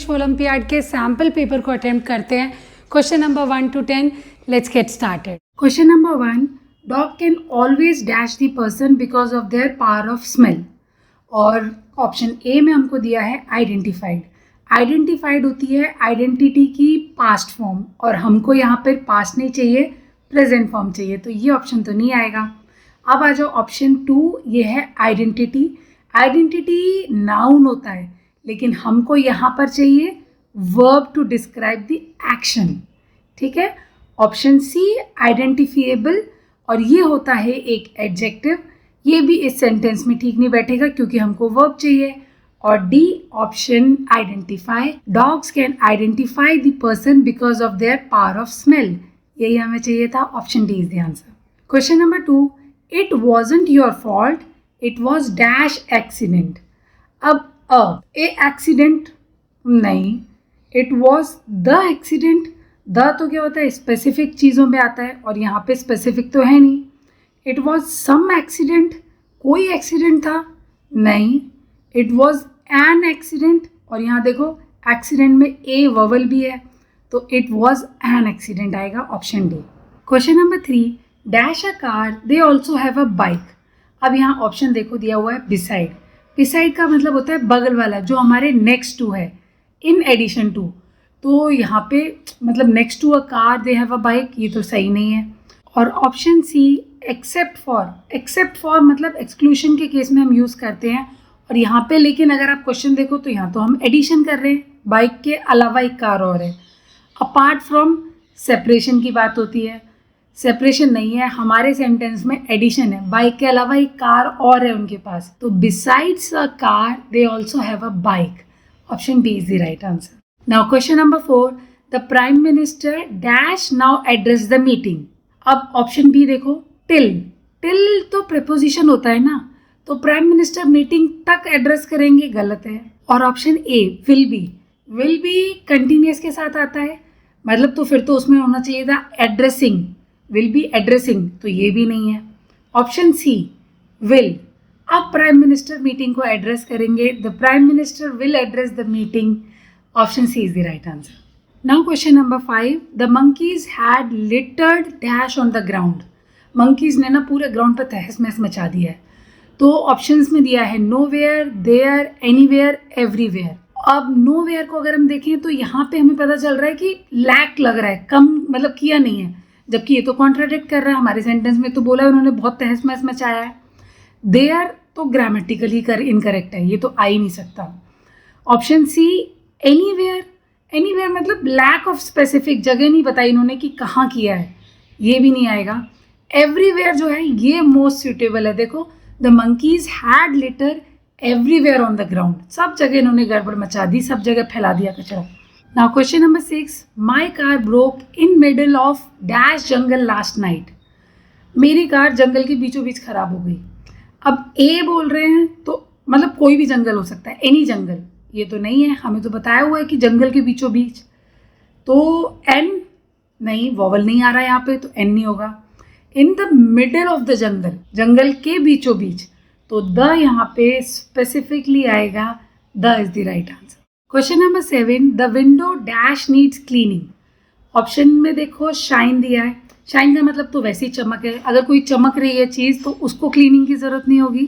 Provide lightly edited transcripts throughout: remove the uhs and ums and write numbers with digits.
Olympiad के sample paper को attempt करते हैं। Question number 1 to 10, let's get started. Question number 1, dog can always dash the person because of their power of smell. और option ए में हमको दिया है आइडेंटिफाइड। आइडेंटिफाइड होती है आइडेंटिटी की पास्ट फॉर्म, और हमको यहाँ पर पास्ट नहीं चाहिए, प्रेजेंट फॉर्म चाहिए, तो ये ऑप्शन तो नहीं आएगा। अब आ जाओ ऑप्शन 2, ये है आइडेंटिटी। आइडेंटिटी नाउन होता है, लेकिन हमको यहाँ पर चाहिए verb to describe the action. ठीक है। ऑप्शन सी आइडेंटिफिएबल, और ये होता है एक एडजेक्टिव। ये भी इस सेंटेंस में ठीक नहीं बैठेगा क्योंकि हमको वर्ब चाहिए। और D option identify, dogs can identify the person because of their power of smell, यही हमें चाहिए था। Option D is the answer. Question number 2, it wasn't your fault, it was dash accident. अब ए एक्सीडेंट नहीं, it was the accident. The तो क्या होता है, स्पेसिफिक चीज़ों में आता है, और यहाँ पे स्पेसिफिक तो है नहीं। इट वॉज सम एक्सीडेंट, कोई एक्सीडेंट था नहीं। इट वॉज एन एक्सीडेंट, और यहाँ देखो एक्सीडेंट में ए ववल भी है, तो इट वॉज एन एक्सीडेंट आएगा। Option D. Question number 3, dash a car, they also have a bike. अब यहाँ ऑप्शन देखो दिया हुआ है बिसाइड। बिसाइड का मतलब होता है बगल वाला, जो हमारे नेक्स्ट टू है, इन एडिशन टू। तो यहाँ पे मतलब next to a car they have a bike, ये तो सही नहीं है। और option C except for, except for मतलब एक्सक्लूशन के केस में हम यूज़ करते हैं। और यहाँ पे लेकिन अगर आप क्वेश्चन देखो तो यहाँ तो हम एडिशन कर रहे हैं, बाइक के अलावा एक कार और है। अपार्ट फ्रॉम सेपरेशन की बात होती है, सेपरेशन नहीं है हमारे सेंटेंस में, एडिशन है। बाइक के अलावा एक कार और है उनके पास, तो besides a car they also have a bike. Option B is the right answer. Now question number 4, the prime minister dash now address the meeting. अब ऑप्शन बी देखो, टिल। टिल तो प्रेपोजिशन होता है ना, तो प्राइम मिनिस्टर मीटिंग तक address करेंगे, गलत है। और option A will be continuous के साथ आता है, मतलब तो फिर तो उसमें होना चाहिए था एड्रेसिंग, विल बी एड्रेसिंग, तो ये भी नहीं है। ऑप्शन सी विल, अब प्राइम मिनिस्टर मीटिंग को एड्रेस करेंगे, the prime minister will address the meeting. Option C is the right answer. Now question number 5, the monkeys had littered dash on the ground. Monkeys ने ना पूरे ground पर तहस महस मचा दिया है। तो ऑप्शंस में दिया है नोवेयर, देयर, एनीवेयर, एवरीवेयर। अब नोवेयर को अगर हम देखें तो यहाँ पे हमें पता चल रहा है कि लैक लग रहा है, कम मतलब किया नहीं है, जबकि ये तो कॉन्ट्राडिक्ट कर रहा है। हमारे सेंटेंस में तो बोला है उन्होंने बहुत तहस महस मचाया है। देयर तो ग्रामेटिकली इनकरेक्ट है, ये तो आ ही नहीं सकता। ऑप्शन सी एनीवेयर, एनीवेयर मतलब लैक ऑफ स्पेसिफिक, जगह नहीं बताई इन्होंने कि कहाँ किया है, ये भी नहीं आएगा। एवरीवेयर जो है ये मोस्ट सूटेबल है। देखो, the monkeys had litre everywhere on the ground, सब जगह इन्होंने गड़बड़ मचा दी, सब जगह फैला दिया कचरा। Now question number 6, my car broke in middle of dash jungle last night. मेरी कार जंगल के बीचों बीच खराब हो गई। अब ए बोल रहे हैं तो मतलब कोई भी जंगल हो सकता है, एनी जंगल, ये तो नहीं है, हमें तो बताया हुआ है कि जंगल के बीचों बीच। तो एन नहीं, वॉवल नहीं आ रहा है यहाँ पे, तो एन नहीं होगा। In the middle of the jungle, जंगल के बीचों बीच, तो द यहाँ पे स्पेसिफिकली आएगा, the is the right answer. Question number 7, the window dash needs cleaning. Option में देखो शाइन दिया है, शाइन का मतलब तो वैसे ही चमक है, अगर कोई चमक रही है चीज़ तो उसको क्लीनिंग की ज़रूरत नहीं होगी।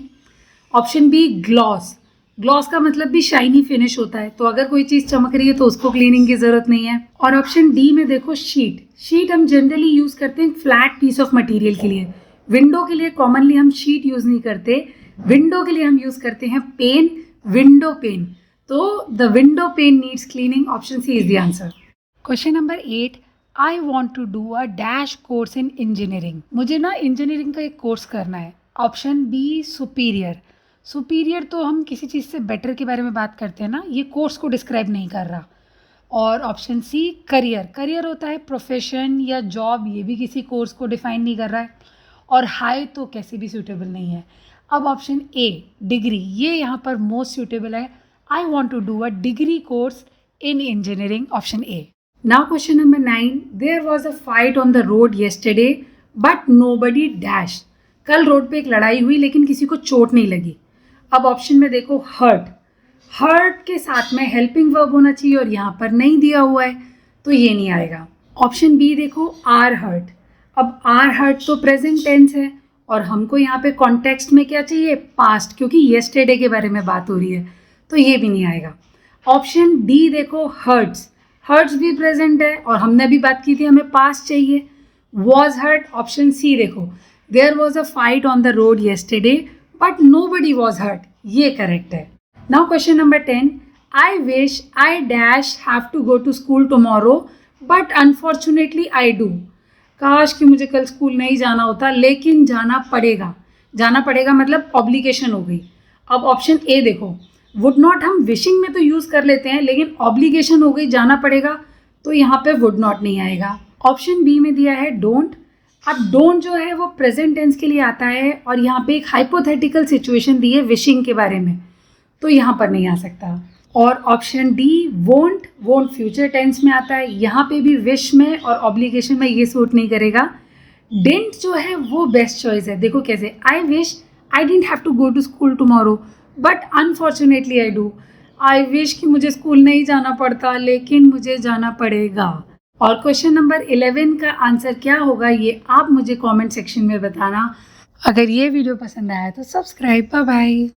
ऑप्शन बी ग्लॉस, ग्लॉस का मतलब भी शाइनी फिनिश होता है, तो अगर कोई चीज़ चमक रही है तो उसको क्लीनिंग की ज़रूरत नहीं है। और ऑप्शन डी में देखो शीट, शीट हम जनरली यूज़ करते हैं फ्लैट पीस ऑफ मटेरियल के लिए, विंडो के लिए कॉमनली हम शीट यूज़ नहीं करते, विंडो के लिए हम यूज़ करते हैं पेन, विंडो पेन। तो the window pane needs cleaning. Option C is the answer. Question number 8, I want to do a dash course in engineering. मुझे ना इंजीनियरिंग का एक कोर्स करना है। ऑप्शन बी सुपीरियर, सुपीरियर तो हम किसी चीज़ से बेटर के बारे में बात करते हैं ना, ये कोर्स को डिस्क्राइब नहीं कर रहा। और ऑप्शन सी करियर, करियर होता है प्रोफेशन या जॉब, ये भी किसी कोर्स को डिफाइन नहीं कर रहा है। और हाई तो कैसे भी सूटेबल नहीं है। अब ऑप्शन ए डिग्री, ये यहाँ पर मोस्ट सूटेबल है। I want to do a degree course in engineering. Option A. Now question number 9, there was a fight on the road yesterday but nobody dash. कल road पे एक लड़ाई हुई लेकिन किसी को चोट नहीं लगी। अब ऑप्शन में देखो हर्ट, हर्ट के साथ में हेल्पिंग वर्ब होना चाहिए और यहाँ पर नहीं दिया हुआ है तो ये नहीं आएगा। ऑप्शन बी देखो, आर हर्ट। अब आर हर्ट तो प्रेजेंट टेंस है और हमको यहाँ पे कॉन्टेक्स्ट में क्या चाहिए, पास्ट, क्योंकि येस्टरडे के बारे में बात हो रही है, तो ये भी नहीं आएगा। ऑप्शन डी देखो, हर्ट्स। हर्ट्स भी प्रेजेंट है और हमने अभी बात की थी हमें पास्ट चाहिए। Was hurt. ऑप्शन सी देखो, there was a fight on the road yesterday but nobody was hurt, ये करेक्ट है। Now question number 10, I wish I dash have to go to school tomorrow but unfortunately I do. काश कि मुझे कल school नहीं जाना होता लेकिन जाना पड़ेगा। जाना पड़ेगा मतलब ऑब्लिगेशन हो गई। अब ऑप्शन ए देखो, वुड नॉट हम विशिंग में तो यूज़ कर लेते हैं लेकिन ऑब्लिगेशन हो गई, जाना पड़ेगा, तो यहाँ पे वुड नॉट नहीं आएगा। ऑप्शन बी में दिया है डोंट। अब डोंट जो है वो प्रेजेंट टेंस के लिए आता है और यहाँ पे एक हाइपोथेटिकल सिचुएशन दी है विशिंग के बारे में, तो यहाँ पर नहीं आ सकता। और option D won't, won't future tense में आता है, यहाँ पे भी विश में और ऑब्लिगेशन में ये सूट नहीं करेगा। डिडंट जो है वो बेस्ट चॉइस है। देखो कैसे, I wish I didn't have to go to school tomorrow but unfortunately I do. I wish कि मुझे स्कूल नहीं जाना पड़ता लेकिन मुझे जाना पड़ेगा। और क्वेश्चन नंबर 11 का आंसर क्या होगा ये आप मुझे कमेंट सेक्शन में बताना। अगर ये वीडियो पसंद आया तो सब्सक्राइब। Bye bye.